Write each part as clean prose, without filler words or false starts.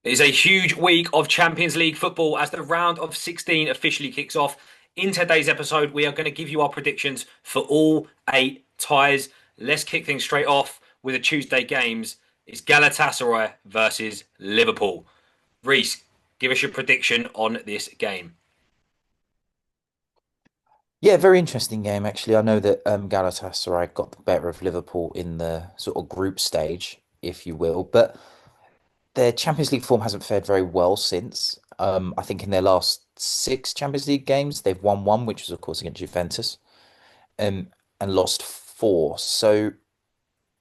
It is a huge week of Champions League football as the round of 16 officially kicks off. In today's episode, we are going to give you our predictions for all eight ties. Let's kick things straight off with the Tuesday games. It's Galatasaray versus Liverpool. Reese, give us your prediction on this game. Yeah, very interesting game actually. I know that Galatasaray got the better of Liverpool in the sort of group stage, if you will, but their Champions League form hasn't fared very well since. I think in their last six Champions League games, they've won one, which was of course against Juventus, um, and lost four. So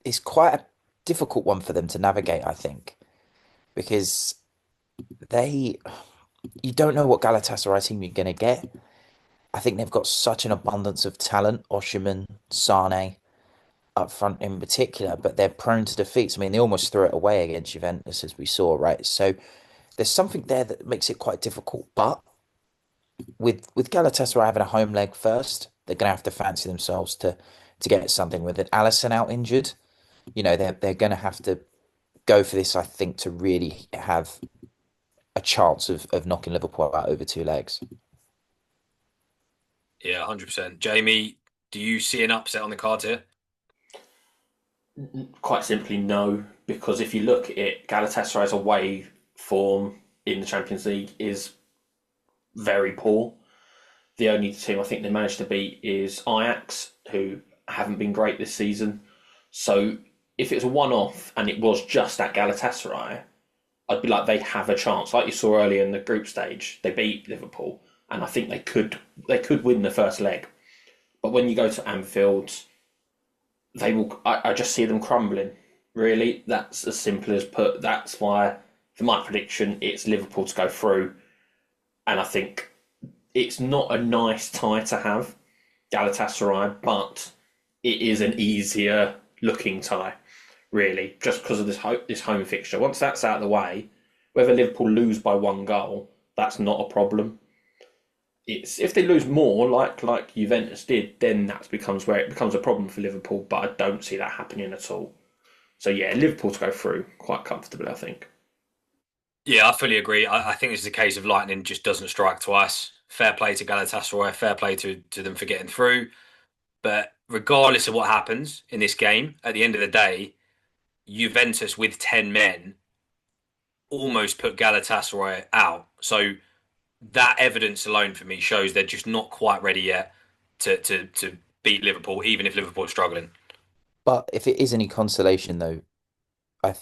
it's quite a difficult one for them to navigate, I think, because they you don't know what Galatasaray team you're going to get. I think they've got such an abundance of talent, Osimhen, Sane up front in particular, but they're prone to defeats. I mean, they almost threw it away against Juventus, as we saw, right? So there's something there that makes it quite difficult. But with Galatasaray having a home leg first, they're going to have to fancy themselves to get something with it. Alisson out injured, they're going to have to go for this, I think, to really have a chance of knocking Liverpool out over two legs. Yeah, 100%. Jamie, do you see an upset on the cards here? Quite simply, no, because if you look at it, Galatasaray's away form in the Champions League is very poor. The only team I think they managed to beat is Ajax, who haven't been great this season. So if it's a one-off and it was just at Galatasaray, I'd be like they have a chance. Like you saw earlier in the group stage, they beat Liverpool, and I think they could win the first leg. But when you go to Anfield, they will. I just see them crumbling. Really, that's as simple as put. That's why, for my prediction, it's Liverpool to go through, and I think it's not a nice tie to have, Galatasaray, but it is an easier looking tie, really, just because of this home fixture. Once that's out of the way, whether Liverpool lose by one goal, that's not a problem. It's if they lose more, like Juventus did, then that becomes where it becomes a problem for Liverpool. But I don't see that happening at all. So yeah, Liverpool to go through quite comfortably, I think. Yeah, I fully agree. I think this is a case of lightning just doesn't strike twice. Fair play to Galatasaray, fair play to them for getting through. But regardless of what happens in this game, at the end of the day, Juventus with 10 men almost put Galatasaray out. So that evidence alone for me shows they're just not quite ready yet to beat Liverpool, even if Liverpool's struggling. But if it is any consolation, though, I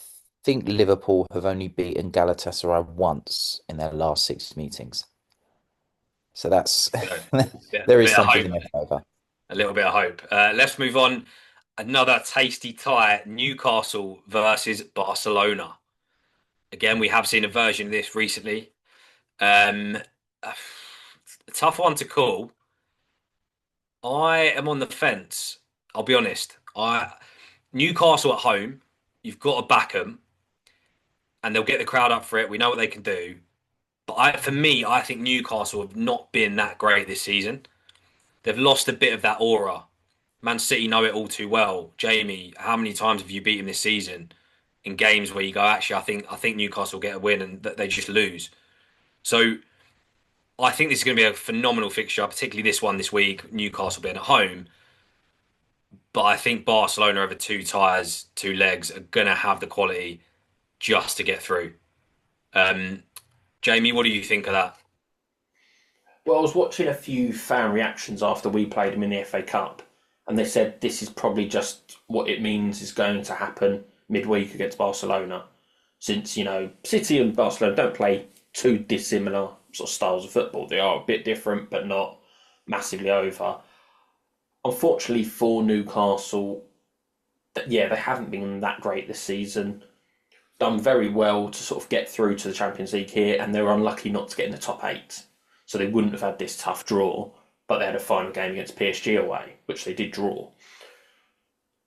think Liverpool have only beaten Galatasaray once in their last six meetings. So that's You know, there a is bit of something hope, in their favour. a little bit of hope. Let's move on. Another tasty tie: Newcastle versus Barcelona. Again, we have seen a version of this recently. Um, a tough one to call. I am on the fence. I'll be honest. I Newcastle at home, you've got to back them, and they'll get the crowd up for it. We know what they can do. But for me, I think Newcastle have not been that great this season. They've lost a bit of that aura. Man City know it all too well. Jamie, how many times have you beat them this season in games where you go, actually, I think Newcastle get a win and they just lose. So I think this is going to be a phenomenal fixture, particularly this one this week. Newcastle being at home. But I think Barcelona over two tires, two legs are going to have the quality just to get through. Um, Jamie, what do you think of that? Well, I was watching a few fan reactions after we played them in the FA Cup, and they said this is probably just what it means is going to happen midweek against Barcelona, since City and Barcelona don't play too dissimilar sort of styles of football. They are a bit different, but not massively over. Unfortunately for Newcastle, yeah, they haven't been that great this season. Done very well to sort of get through to the Champions League here, and they were unlucky not to get in the top eight. So they wouldn't have had this tough draw, but they had a final game against PSG away, which they did draw.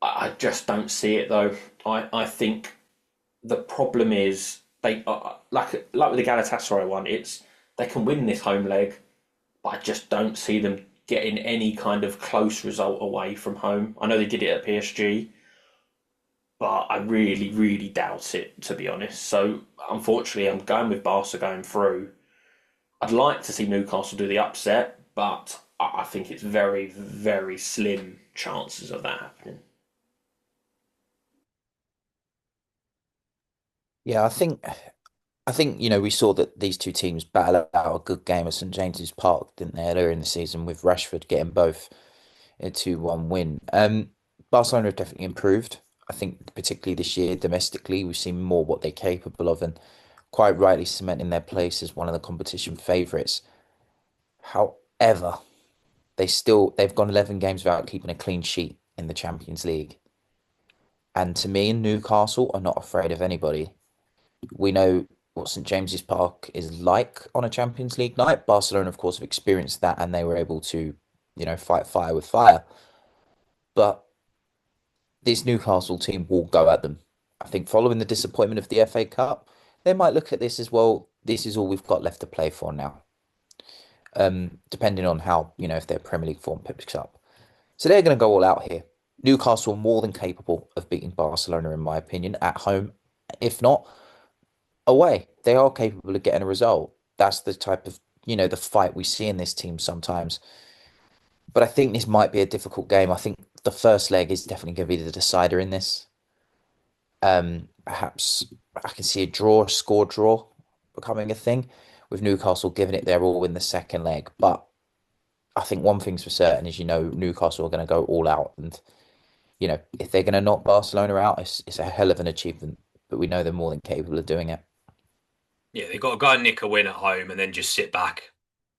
I just don't see it though. I think the problem is they like with the Galatasaray one. It's they can win this home leg, but I just don't see them getting any kind of close result away from home. I know they did it at PSG, but I really, really doubt it, to be honest. So unfortunately, I'm going with Barca going through. I'd like to see Newcastle do the upset, but I think it's very, very slim chances of that happening. Yeah, I think we saw that these two teams battle out a good game at St James's Park, didn't they, earlier in the season with Rashford getting both a 2-1 win. Barcelona have definitely improved. I think particularly this year domestically, we've seen more what they're capable of and quite rightly cementing their place as one of the competition favourites. However, they've gone 11 games without keeping a clean sheet in the Champions League. And to me, Newcastle are not afraid of anybody. We know what St James's Park is like on a Champions League night. Barcelona, of course, have experienced that and they were able to, fight fire with fire. But this Newcastle team will go at them. I think following the disappointment of the FA Cup, they might look at this as well. This is all we've got left to play for now. Depending on how, if their Premier League form picks up. So they're going to go all out here. Newcastle are more than capable of beating Barcelona, in my opinion, at home. If not, away. They are capable of getting a result. That's the type of, the fight we see in this team sometimes. But I think this might be a difficult game. I think the first leg is definitely going to be the decider in this. Perhaps I can see a draw, a score draw becoming a thing with Newcastle giving it their all in the second leg. But I think one thing's for certain is, Newcastle are going to go all out. And, if they're going to knock Barcelona out, it's a hell of an achievement. But we know they're more than capable of doing it. Yeah, they've got to go and nick a win at home and then just sit back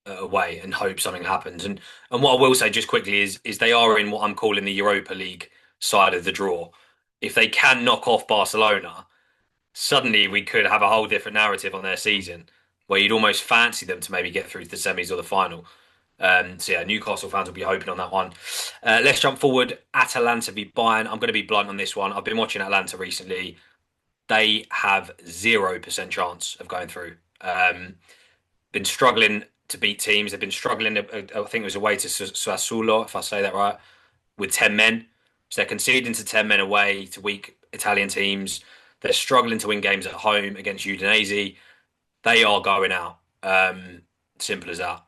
away and hope something happens. And what I will say just quickly is they are in what I'm calling the Europa League side of the draw. If they can knock off Barcelona, suddenly we could have a whole different narrative on their season where you'd almost fancy them to maybe get through to the semis or the final. So yeah, Newcastle fans will be hoping on that one. Let's jump forward. Atalanta v Bayern. I'm going to be blunt on this one. I've been watching Atalanta recently. They have 0% chance of going through. Been struggling to beat teams. They've been struggling. I think it was away to Sassuolo, if I say that right, with 10 men. So they're conceding to 10 men away to weak Italian teams. They're struggling to win games at home against Udinese. They are going out. Simple as that.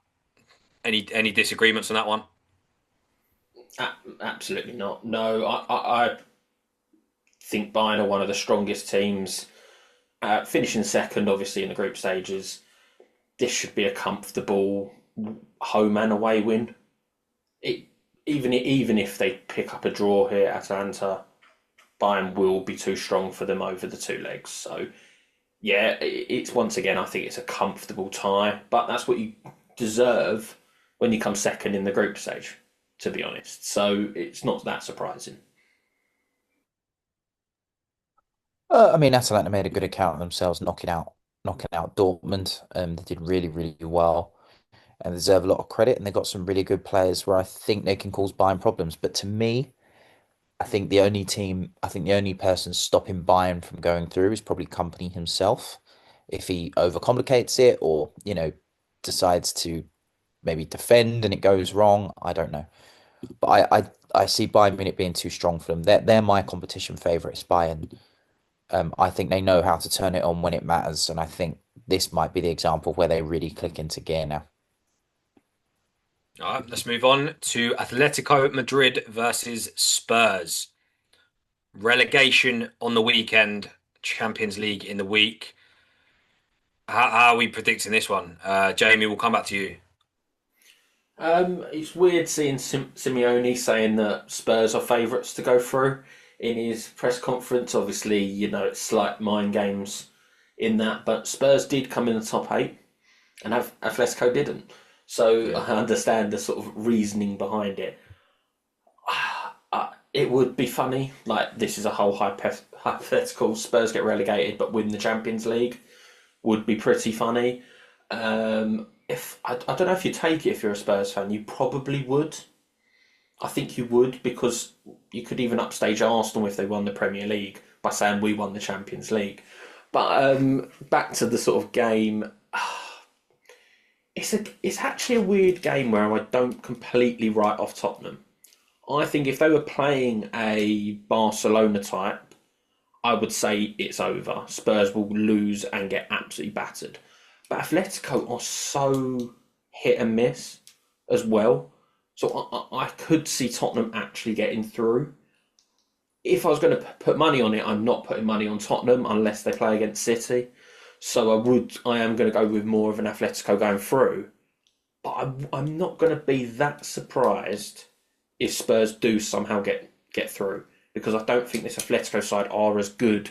Any disagreements on that one? Absolutely not. No, I think Bayern are one of the strongest teams. Finishing second, obviously, in the group stages. This should be a comfortable home and away win. Even if they pick up a draw here at Atalanta, Bayern will be too strong for them over the two legs. So, yeah, it's once again, I think it's a comfortable tie, but that's what you deserve when you come second in the group stage, to be honest. So it's not that surprising. I mean, Atalanta made a good account of themselves, knocking out Dortmund. They did really, really well and deserve a lot of credit. And they got some really good players where I think they can cause Bayern problems. But to me, I think the only person stopping Bayern from going through is probably Company himself. If he overcomplicates it or, decides to maybe defend and it goes wrong, I don't know. But I see Bayern Munich being too strong for them. They're my competition favourites, Bayern. I think they know how to turn it on when it matters, and I think this might be the example where they really click into gear now. All right, let's move on to Atletico Madrid versus Spurs. Relegation on the weekend, Champions League in the week. How are we predicting this one? Jamie, we'll come back to you. It's weird seeing Simeone saying that Spurs are favourites to go through in his press conference. Obviously, it's slight mind games in that, but Spurs did come in the top eight, and Atletico didn't. So Yeah. I understand the sort of reasoning behind it. It would be funny, like this is a whole hypothetical. Spurs get relegated but win the Champions League would be pretty funny. If I don't know if you take it if you're a Spurs fan, you probably would. I think you would because you could even upstage Arsenal if they won the Premier League by saying we won the Champions League. But back to the sort of game, it's actually a weird game where I don't completely write off Tottenham. I think if they were playing a Barcelona type, I would say it's over. Spurs will lose and get absolutely battered. But Atletico are so hit and miss as well. So I could see Tottenham actually getting through. If I was going to put money on it, I'm not putting money on Tottenham unless they play against City. So I am going to go with more of an Atletico going through. But I'm not going to be that surprised if Spurs do somehow get through, because I don't think this Atletico side are as good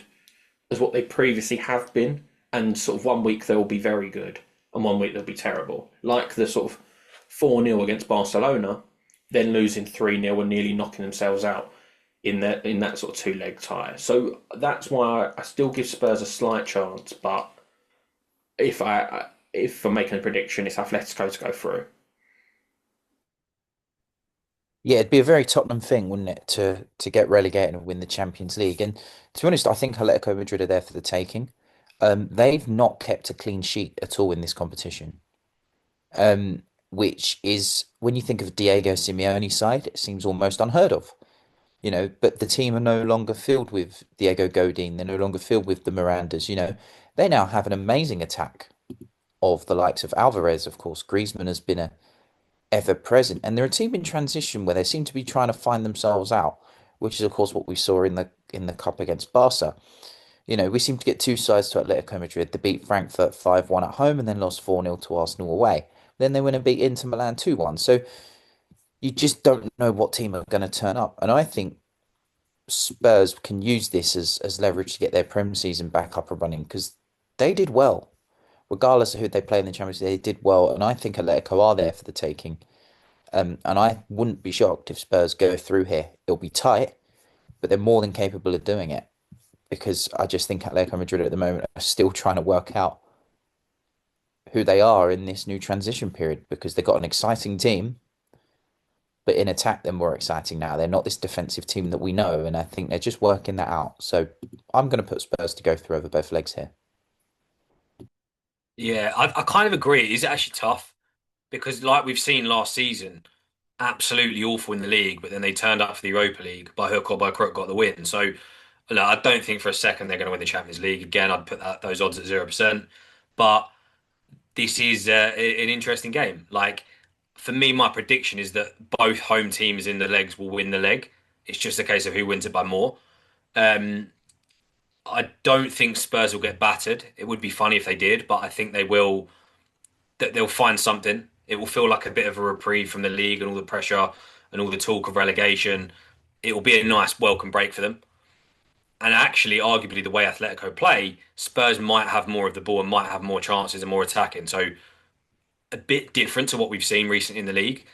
as what they previously have been. And sort of one week they'll be very good, and one week they'll be terrible. Like the sort of 4-0 against Barcelona, then losing 3-0 and nearly knocking themselves out in that sort of two-leg tie. So that's why I still give Spurs a slight chance. But if I'm making a prediction, it's Atletico to go through. Yeah, it'd be a very Tottenham thing, wouldn't it, to get relegated and win the Champions League? And to be honest, I think Atletico Madrid are there for the taking. They've not kept a clean sheet at all in this competition. Which is when you think of Diego Simeone's side, it seems almost unheard of. But the team are no longer filled with Diego Godin. They're no longer filled with the Mirandas. They now have an amazing attack of the likes of Alvarez, of course. Griezmann has been a ever present, and they're a team in transition where they seem to be trying to find themselves out, which is of course what we saw in the cup against Barca. We seem to get two sides to Atletico Madrid. They beat Frankfurt 5-1 at home and then lost 4-0 to Arsenal away. Then they went and beat Inter Milan 2-1. So you just don't know what team are going to turn up. And I think Spurs can use this as leverage to get their Prem season back up and running, because they did well. Regardless of who they play in the Champions League, they did well. And I think Atletico are there for the taking. And I wouldn't be shocked if Spurs go through here. It'll be tight, but they're more than capable of doing it, because I just think Atletico Madrid at the moment are still trying to work out who they are in this new transition period, because they've got an exciting team, but in attack they're more exciting now. They're not this defensive team that we know, and I think they're just working that out. So I'm going to put Spurs to go through over both legs here. Yeah, I kind of agree. It is actually tough because, like we've seen last season, absolutely awful in the league, but then they turned up for the Europa League by hook or by crook, got the win. So, look, I don't think for a second they're going to win the Champions League. Again, I'd put those odds at 0%. But this is an interesting game. Like, for me, my prediction is that both home teams in the legs will win the leg. It's just a case of who wins it by more. Um, I don't think Spurs will get battered. It would be funny if they did, but I think they will. That they'll find something. It will feel like a bit of a reprieve from the league and all the pressure and all the talk of relegation. It will be a nice welcome break for them. And actually, arguably, the way Atletico play, Spurs might have more of the ball and might have more chances and more attacking. So a bit different to what we've seen recently in the league.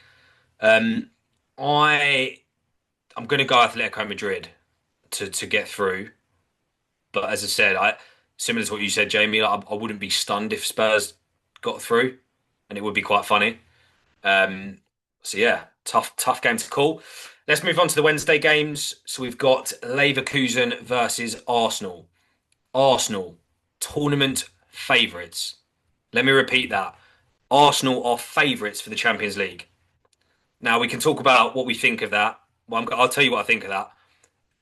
Um, I I'm going to go Atletico Madrid to get through. But as I said, similar to what you said, Jamie, I wouldn't be stunned if Spurs got through, and it would be quite funny. Um, so yeah, tough game to call. Let's move on to the Wednesday games. So we've got Leverkusen versus Arsenal. Arsenal, tournament favourites. Let me repeat that. Arsenal are favourites for the Champions League. Now we can talk about what we think of that. Well, I'll tell you what I think of that.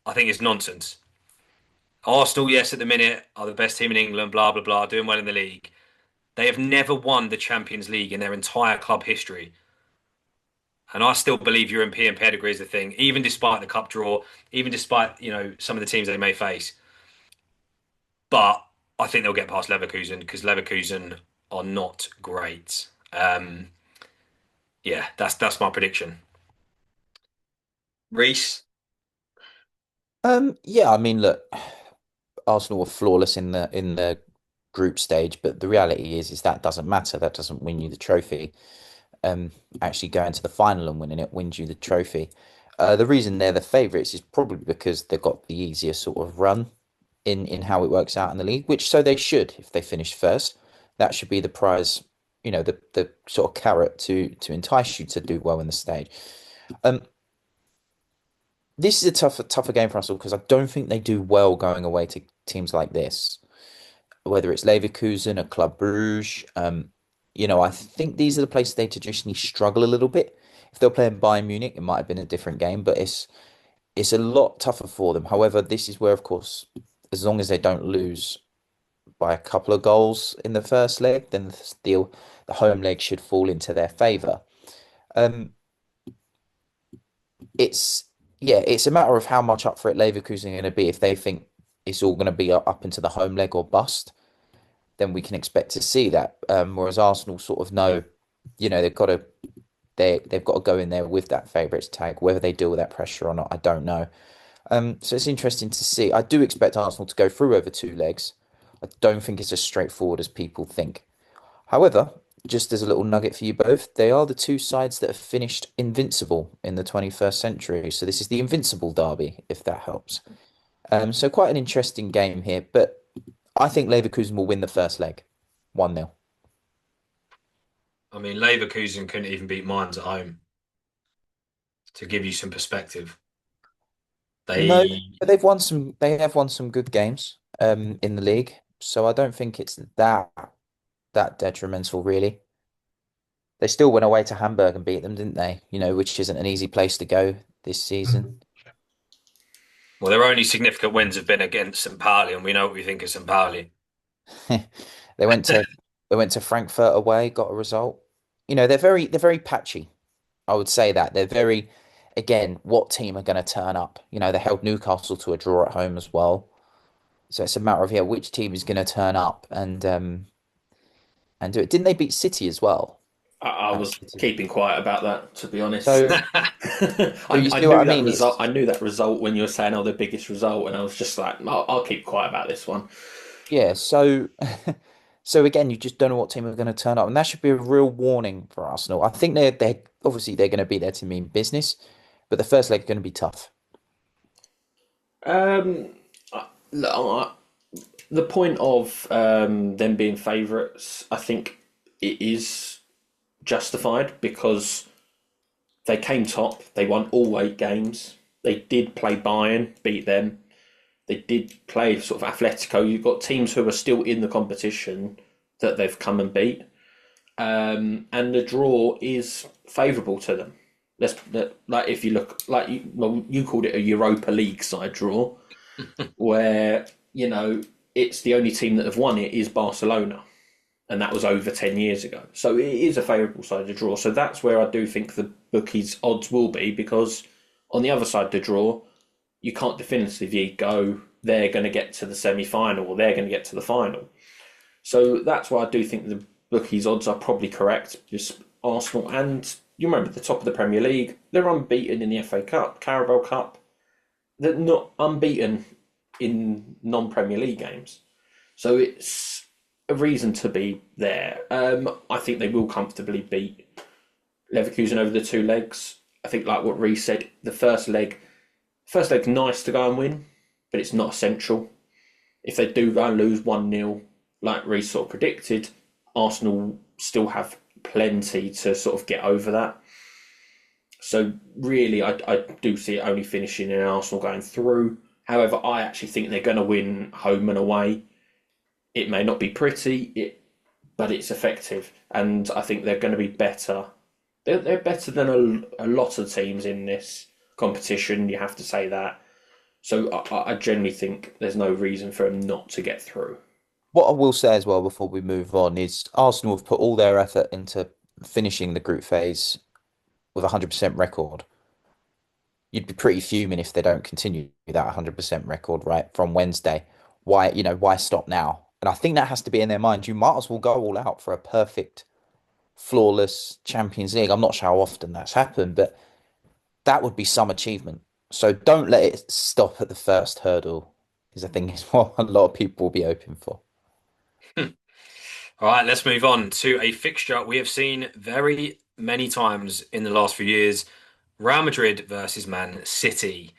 I think it's nonsense. Arsenal, yes, at the minute are the best team in England. Blah blah blah, doing well in the league. They have never won the Champions League in their entire club history. And I still believe European pedigree is a thing, even despite the cup draw, even despite, some of the teams they may face. But I think they'll get past Leverkusen because Leverkusen are not great. Yeah, that's my prediction. Reese? Yeah, I mean, look, Arsenal were flawless in the group stage, but the reality is that doesn't matter. That doesn't win you the trophy. Actually going to the final and winning it wins you the trophy. The reason they're the favourites is probably because they've got the easier sort of run in how it works out in the league, which so they should if they finish first. That should be the prize, the sort of carrot to entice you to do well in the stage. Um, this is a tougher game for us all because I don't think they do well going away to teams like this, whether it's Leverkusen or Club Brugge. I think these are the places they traditionally struggle a little bit. If they're playing Bayern Munich, it might have been a different game, but it's a lot tougher for them. However, this is where, of course, as long as they don't lose by a couple of goals in the first leg, then the home leg should fall into their favour. Um, it's yeah, it's a matter of how much up for it Leverkusen are going to be. If they think it's all going to be up into the home leg or bust, then we can expect to see that. Whereas Arsenal sort of know, they've got to go in there with that favourites tag. Whether they deal with that pressure or not, I don't know. So it's interesting to see. I do expect Arsenal to go through over two legs. I don't think it's as straightforward as people think. However, just as a little nugget for you both, they are the two sides that have finished invincible in the 21st century. So this is the invincible derby, if that helps. So quite an interesting game here, but I think Leverkusen will win the first leg, 1-0. I mean, Leverkusen couldn't even beat Mainz at home. To give you some perspective, No, they but they have won some good games in the league. So I don't think it's that detrimental really. They still went away to Hamburg and beat them, didn't they? Which isn't an easy place to go this season. well, their only significant wins have been against St. Pauli, and we know what we think of St. Pauli. They went to they went to Frankfurt away, got a result. They're very patchy. I would say that they're very, again, what team are going to turn up? They held Newcastle to a draw at home as well. So it's a matter of, which team is going to turn up and do it. Didn't they beat City as well? I was City. keeping quiet about that, to be honest. So, so you I see what knew I that mean? result. I knew that result when you were saying, "Oh, the biggest result," and I was just like, I'll keep quiet about this one." Yeah, so again, you just don't know what team are going to turn up, and that should be a real warning for Arsenal. I think they obviously they're going to be there to mean business, but the first leg is going to be tough. Um, look, the point of them being favourites, I think it is justified because they came top. They won all 8 games. They did play Bayern, beat them. They did play sort of Atletico. You've got teams who are still in the competition that they've come and beat, and the draw is favourable to them. Like if you look like you called it a Europa League side draw, where it's the only team that have won it is Barcelona, and that was over 10 years ago. So it is a favourable side to draw. So that's where I do think the bookies' odds will be, because on the other side of the draw, you can't definitively go they're going to get to the semi-final or they're going to get to the final. So that's why I do think the bookies' odds are probably correct. Just Arsenal, and you remember the top of the Premier League, they're unbeaten in the FA Cup, Carabao Cup. They're not unbeaten in non-Premier League games. So it's a reason to be there. I think they will comfortably beat Leverkusen over the two legs. I think, like what Reece said, the first leg's nice to go and win, but it's not essential. If they do go and lose 1-0, like Reece sort of predicted, Arsenal still have plenty to sort of get over that. So really, I do see it only finishing in Arsenal going through. However, I actually think they're going to win home and away. It may not be pretty, but it's effective. And I think they're going to be better. They're better than a lot of teams in this competition, you have to say that. So I generally think there's no reason for them not to get through. What I will say as well before we move on is Arsenal have put all their effort into finishing the group phase with a 100% record. You'd be pretty fuming if they don't continue that 100% record right from Wednesday. Why stop now? And I think that has to be in their mind. You might as well go all out for a perfect, flawless Champions League. I'm not sure how often that's happened, but that would be some achievement. So don't let it stop at the first hurdle, is I think is what a lot of people will be hoping for. All right, let's move on to a fixture we have seen very many times in the last few years. Real Madrid versus Man City.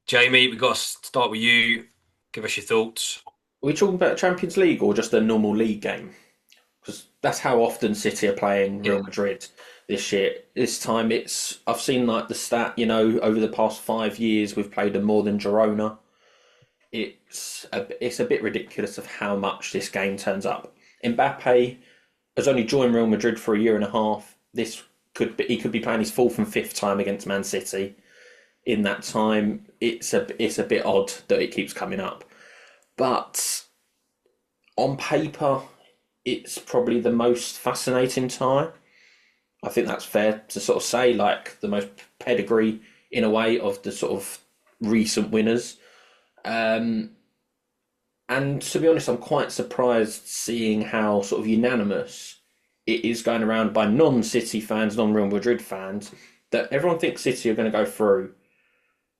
Jamie, we've got to start with you. Give us your thoughts. Are we talking about Champions League or just a normal league game? Because that's how often City are playing Yeah. Real Madrid this year. This time I've seen like the stat, over the past 5 years we've played them more than Girona. It's a bit ridiculous of how much this game turns up. Mbappe has only joined Real Madrid for a year and a half. He could be playing his fourth and fifth time against Man City. In that time, it's a bit odd that it keeps coming up. But on paper, it's probably the most fascinating tie. I think that's fair to sort of say, like the most pedigree in a way of the sort of recent winners. Um, and to be honest, I'm quite surprised seeing how sort of unanimous it is going around by non-City fans, non-Real Madrid fans, that everyone thinks City are going to go through,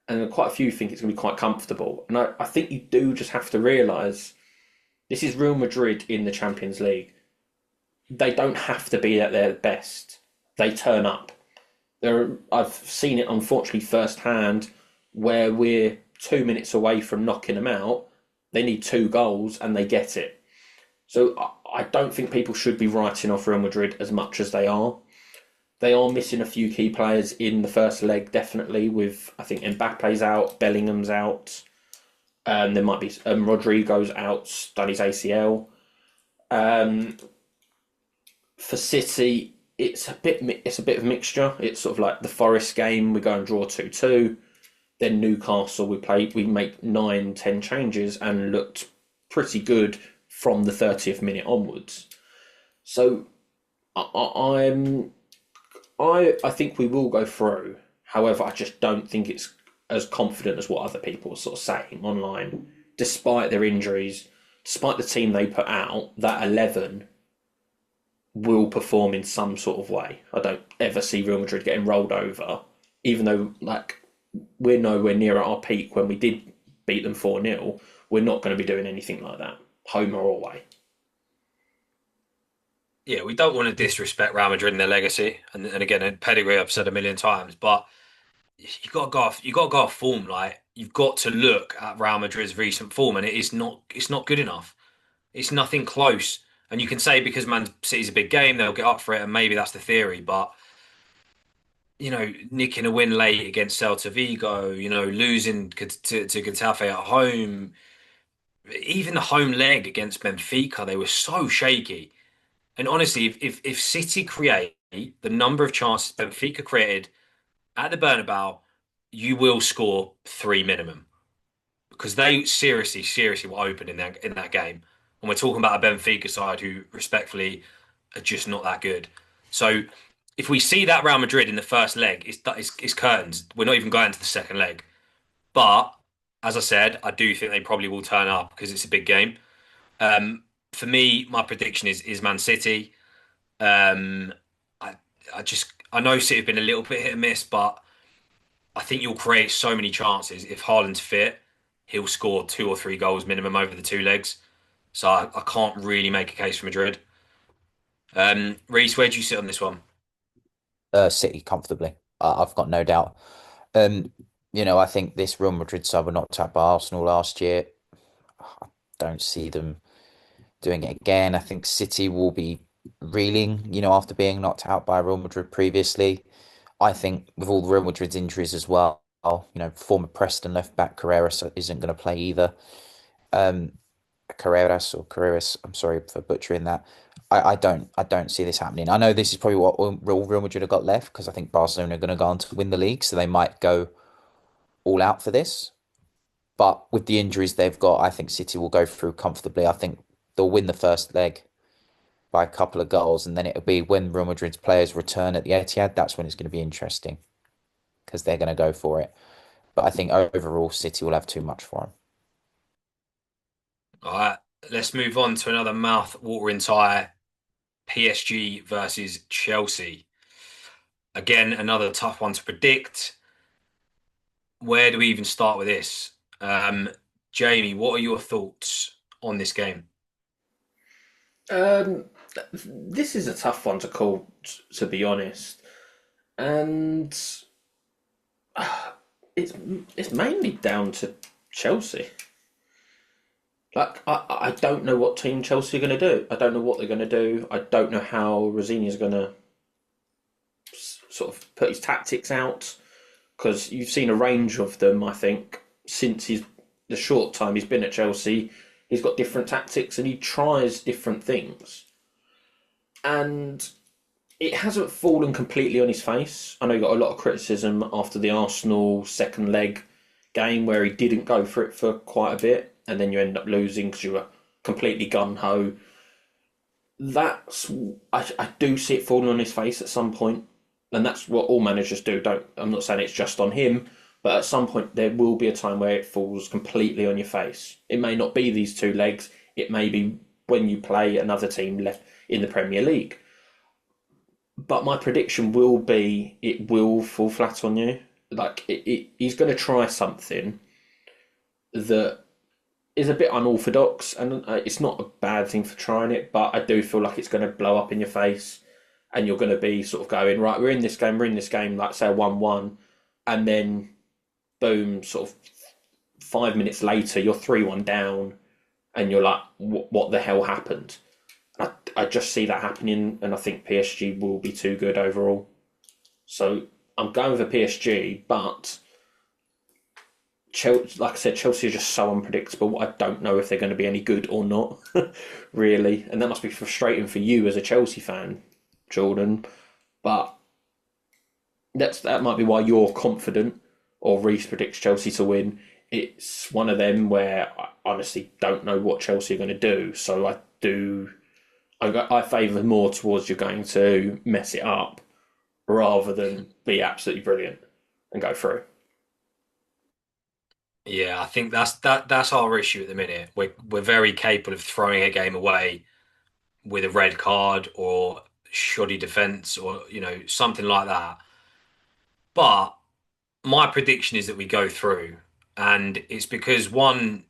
and quite a few think it's going to be quite comfortable. And I think you do just have to realise this is Real Madrid in the Champions League. They don't have to be at their best. They turn up. I've seen it, unfortunately, firsthand, where we're 2 minutes away from knocking them out. They need 2 goals and they get it. So I don't think people should be writing off Real Madrid as much as they are. They are missing a few key players in the first leg, definitely, with, I think, Mbappe's out, Bellingham's out. There might be Rodrigo's out, done his ACL. For City, it's a bit of mixture. It's sort of like the Forest game, we go and draw 2-2. Then Newcastle, we make 9-10 changes and looked pretty good from the 30th minute onwards. So I think we will go through. However, I just don't think it's as confident as what other people are sort of saying online. Despite their injuries, despite the team they put out, that 11 will perform in some sort of way. I don't ever see Real Madrid getting rolled over, even though we're nowhere near at our peak when we did beat them 4-0. We're not going to be doing anything like that, home or away. Yeah, we don't want to disrespect Real Madrid and their legacy, and again, pedigree I've said a million times, but you got to go off. You got to go off form. Like you've got to look at Real Madrid's recent form, and it's not good enough. It's nothing close. And you can say because Man City's a big game, they'll get up for it, and maybe that's the theory. But nicking a win late against Celta Vigo, losing to Getafe at home, even the home leg against Benfica, they were so shaky. And honestly, if City create the number of chances Benfica created at the Bernabeu, you will score 3 minimum because they seriously were open in that game. And we're talking about a Benfica side who, respectfully, are just not that good. So if we see that Real Madrid in the first leg, it's curtains. We're not even going to the second leg. But as I said, I do think they probably will turn up because it's a big game. For me, my prediction is Man City. Um, I I know City have been a little bit hit and miss, but I think you'll create so many chances. If Haaland's fit, he'll score 2 or 3 goals minimum over the 2 legs. So I can't really make a case for Madrid. Reece, where do you sit on this one? City comfortably. I've got no doubt. Um, I think this Real Madrid side were knocked out by Arsenal last year. I don't see them doing it again. I think City will be reeling, after being knocked out by Real Madrid previously. I think with all the Real Madrid's injuries as well, former Preston left back Carreras isn't going to play either. Um, Carreras, I'm sorry for butchering that. I don't see this happening. I know this is probably what Real Madrid have got left because I think Barcelona are going to go on to win the league, so they might go all out for this. But with the injuries they've got, I think City will go through comfortably. I think they'll win the first leg by a couple of goals, and then it'll be when Real Madrid's players return at the Etihad, that's when it's going to be interesting because they're going to go for it. But I think overall, City will have too much for them. All right, let's move on to another mouth-watering tie. PSG versus Chelsea. Again, another tough one to predict. Where do we even start with this? Jamie, what are your thoughts on this game? Um, this is a tough one to call, to be honest, and it's mainly down to Chelsea. I don't know what team Chelsea are going to do. I don't know what they're going to do. I don't know how Rosini's going to sort of put his tactics out because you've seen a range of them. I think since the short time he's been at Chelsea, he's got different tactics and he tries different things, and it hasn't fallen completely on his face. I know he got a lot of criticism after the Arsenal second leg game where he didn't go for it for quite a bit. and then you end up losing because you were completely gun ho. That's I do see it falling on his face at some point, and that's what all managers do. Don't I'm not saying it's just on him, but at some point there will be a time where it falls completely on your face. It may not be these 2 legs. It may be when you play another team left in the Premier League. But my prediction will be it will fall flat on you. Like he's going to try something that is a bit unorthodox, and it's not a bad thing for trying it. But I do feel like it's going to blow up in your face, and you're going to be sort of going right. We're in this game, like say 1-1, and then boom, sort of 5 minutes later, you're 3-1 down, and you're like, what the hell happened? I just see that happening, and I think PSG will be too good overall. So I'm going with a PSG, but Chelsea, like I said, Chelsea are just so unpredictable. I don't know if they're going to be any good or not, really. And that must be frustrating for you as a Chelsea fan, Jordan. But that might be why you're confident, or Reece predicts Chelsea to win. It's one of them where I honestly don't know what Chelsea are going to do. So I favour more towards you're going to mess it up rather than be absolutely brilliant and go through. Yeah, I think that's our issue at the minute. We're very capable of throwing a game away with a red card or shoddy defence or something like that. But my prediction is that we go through, and it's because one,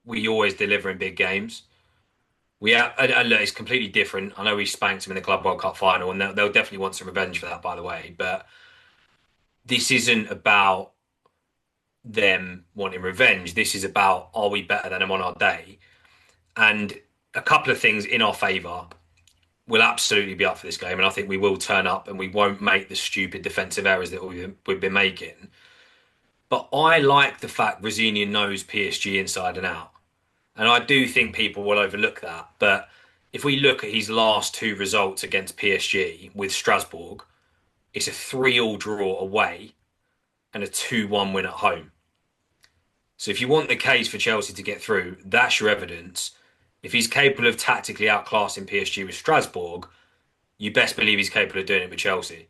we always deliver in big games. And look, it's completely different. I know we spanked them in the Club World Cup final, and they'll definitely want some revenge for that, by the way. But this isn't about them wanting revenge. This is about, are we better than them on our day? And a couple of things in our favour. We'll absolutely be up for this game, and I think we will turn up, and we won't make the stupid defensive errors that we've been making. But I like the fact Rosenior knows PSG inside and out. And I do think people will overlook that. But if we look at his last 2 results against PSG with Strasbourg, it's a 3-3 draw away and a 2-1 win at home. So if you want the case for Chelsea to get through, that's your evidence. If he's capable of tactically outclassing PSG with Strasbourg, you best believe he's capable of doing it with Chelsea.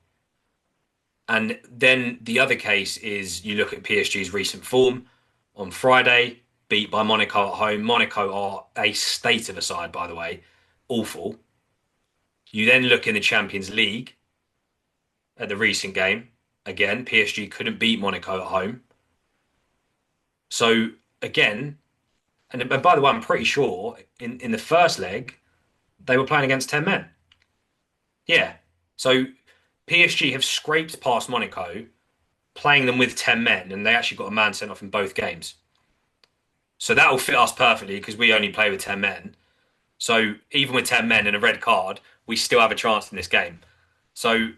And then the other case is you look at PSG's recent form. On Friday, beat by Monaco at home. Monaco are a state of a side, by the way. Awful. You then look in the Champions League at the recent game. Again, PSG couldn't beat Monaco at home. So, again, and by the way, I'm pretty sure in the first leg, they were playing against 10 men. Yeah. So, PSG have scraped past Monaco, playing them with 10 men, and they actually got a man sent off in both games. So that will fit us perfectly because we only play with 10 men. So even with 10 men and a red card, we still have a chance in this game. So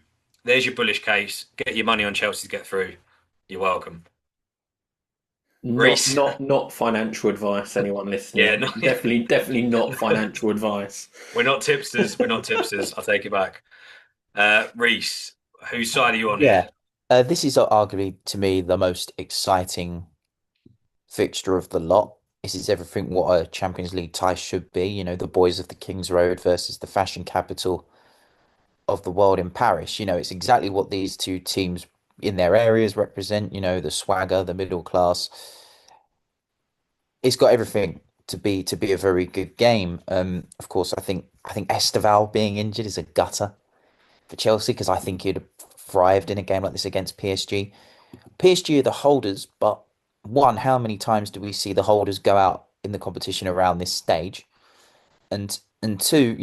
there's your bullish case. Get your money on Chelsea to get through. You're welcome. Not Reece. not not financial advice, anyone Yeah, listening. no, Definitely not financial advice. we're not tipsters. We're not tipsters. I'll take it back. Reece, whose side are you on here? Yeah. This is arguably to me the most exciting fixture of the lot. This is everything what a Champions League tie should be. The boys of the King's Road versus the fashion capital of the world in Paris. It's exactly what these two teams in their areas represent. The swagger, the middle class. It's got everything to be a very good game. Of course, I think Esteval being injured is a gutter for Chelsea because I think he'd have thrived in a game like this against PSG. PSG are the holders, but one, how many times do we see the holders go out in the competition around this stage? And two,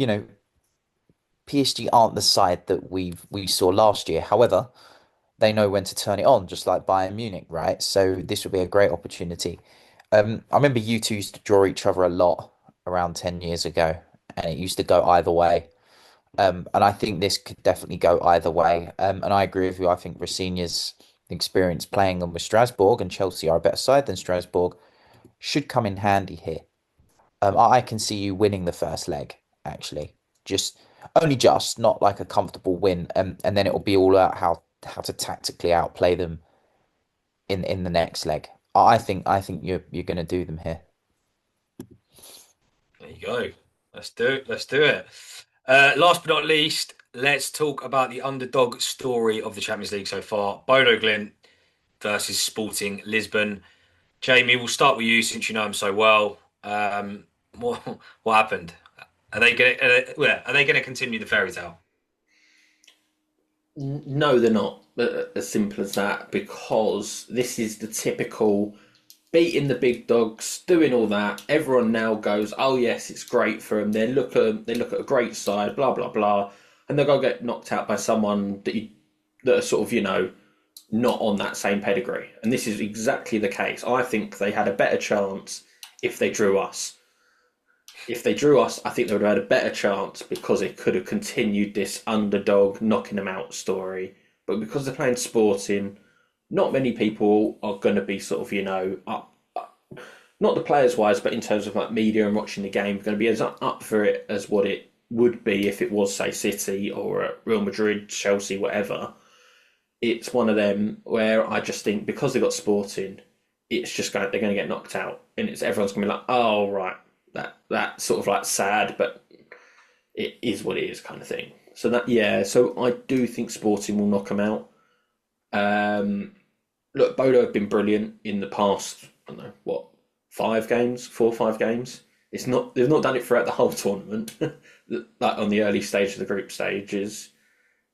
PSG aren't the side that we saw last year. However, they know when to turn it on, just like Bayern Munich, right? So this would be a great opportunity. I remember you two used to draw each other a lot around 10 years ago, and it used to go either way. And I think this could definitely go either way. And I agree with you. I think Rosenior's experience playing them with Strasbourg, and Chelsea are a better side than Strasbourg, should come in handy here. I can see you winning the first leg, actually. Just only just, not like a comfortable win. And then it will be all about how to tactically outplay them in the next leg. I think you're gonna do them here. There you go. Let's do it. Let's do it. Last but not least, let's talk about the underdog story of the Champions League so far. Bodo Glimt versus Sporting Lisbon. Jamie, we'll start with you since you know him so well. What what happened? Are they gonna continue the fairy tale? No, they're not as simple as that because this is the typical beating the big dogs, doing all that. Everyone now goes, "Oh yes, it's great for them." They look at a great side, blah blah blah, and they're gonna get knocked out by someone that are sort of not on that same pedigree. And this is exactly the case. I think they had a better chance if they drew us. If they drew us, I think they would have had a better chance because it could have continued this underdog knocking them out story. But because they're playing Sporting, not many people are going to be sort of not the players wise, but in terms of like media and watching the game, going to be as up for it as what it would be if it was say City or Real Madrid, Chelsea, whatever. It's one of them where I just think because they got Sporting, it's just they're going to get knocked out, and it's everyone's going to be like, oh right, that sort of like sad, but it is what it is kind of thing. So that yeah, so I do think Sporting will knock them out. Um, Look, Bodo have been brilliant in the past. I don't know what 5 games, 4 or 5 games. It's not they've not done it throughout the whole tournament. Like on the early stage of the group stages,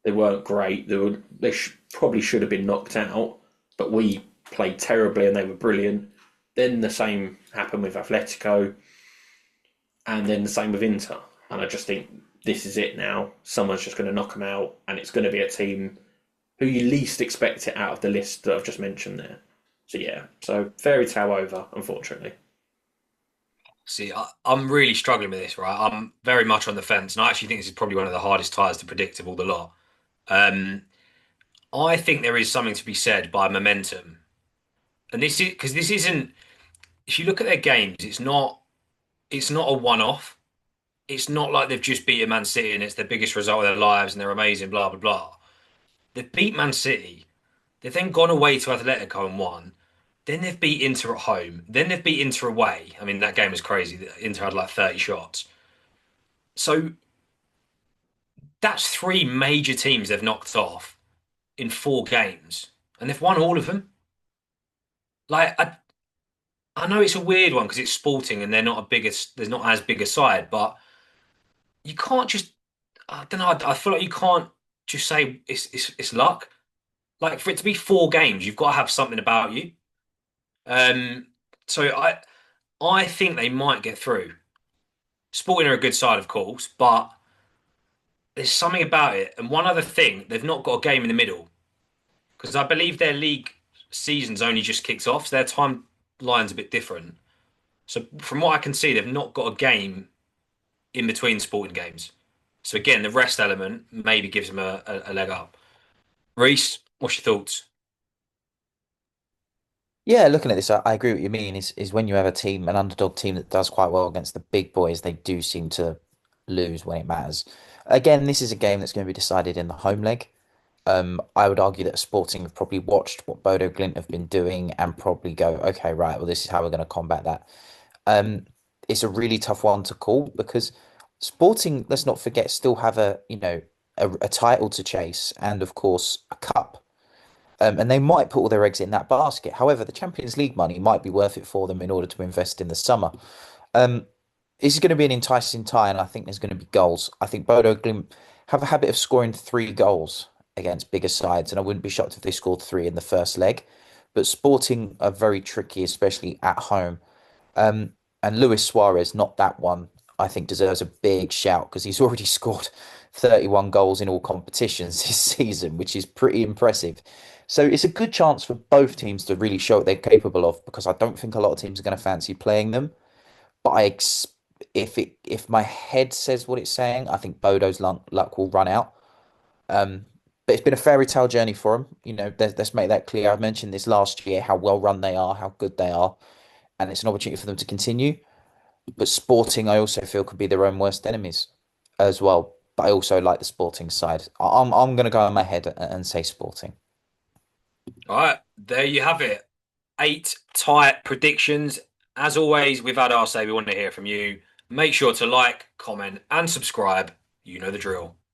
they weren't great. Probably should have been knocked out, but we played terribly and they were brilliant. Then the same happened with Atletico, and then the same with Inter. And I just think this is it now. Someone's just going to knock them out, and it's going to be a team who you least expect it out of the list that I've just mentioned there. So yeah, so fairy tale over, unfortunately. See, I'm really struggling with this, right? I'm very much on the fence, and I actually think this is probably one of the hardest ties to predict of all the lot. Um, I think there is something to be said by momentum, and this is because this isn't. If you look at their games, it's not a one-off. It's not like they've just beaten Man City and it's the biggest result of their lives and they're amazing, blah blah blah. They've beat Man City. They've then gone away to Atletico and won. Then they've beat Inter at home. Then they've beat Inter away. I mean, that game was crazy. Inter had like 30 shots. So that's 3 major teams they've knocked off in 4 games, and they've won all of them. Like I know it's a weird one because it's Sporting and there's not as big a side, but you can't just. I don't know. I feel like you can't just say it's luck. Like for it to be 4 games, you've got to have something about you. Um, so I think they might get through. Sporting are a good side, of course, but there's something about it. And one other thing, they've not got a game in the middle because I believe their league season's only just kicked off, so their timeline's a bit different. So from what I can see, they've not got a game in between Sporting games. So again, the rest element maybe gives them a leg up. Reese, what's your thoughts? Yeah, looking at this, I agree what you mean. Is when you have a team, an underdog team that does quite well against the big boys, they do seem to lose when it matters. Again, this is a game that's going to be decided in the home leg. I would argue that Sporting have probably watched what Bodo Glimt have been doing and probably go, okay, right, well, this is how we're going to combat that. Um, it's a really tough one to call because Sporting, let's not forget, still have a title to chase and of course a cup. And they might put all their eggs in that basket. However, the Champions League money might be worth it for them in order to invest in the summer. Um, this is going to be an enticing tie, and I think there's going to be goals. I think Bodo Glimt have a habit of scoring 3 goals against bigger sides, and I wouldn't be shocked if they scored 3 in the first leg. But Sporting are very tricky, especially at home. And Luis Suarez, not that one, I think deserves a big shout because he's already scored 31 goals in all competitions this season, which is pretty impressive. So it's a good chance for both teams to really show what they're capable of because I don't think a lot of teams are going to fancy playing them. But if my head says what it's saying, I think Bodo's luck will run out. Um, but it's been a fairy tale journey for them. Let's make that clear. I mentioned this last year, how well run they are, how good they are, and it's an opportunity for them to continue. But Sporting, I also feel could be their own worst enemies as well. But I also like the Sporting side. I'm going to go on my head and say Sporting. All right, there you have it. 8 tight predictions. As always, we've had our say. We want to hear from you. Make sure to like, comment, and subscribe. You know the drill.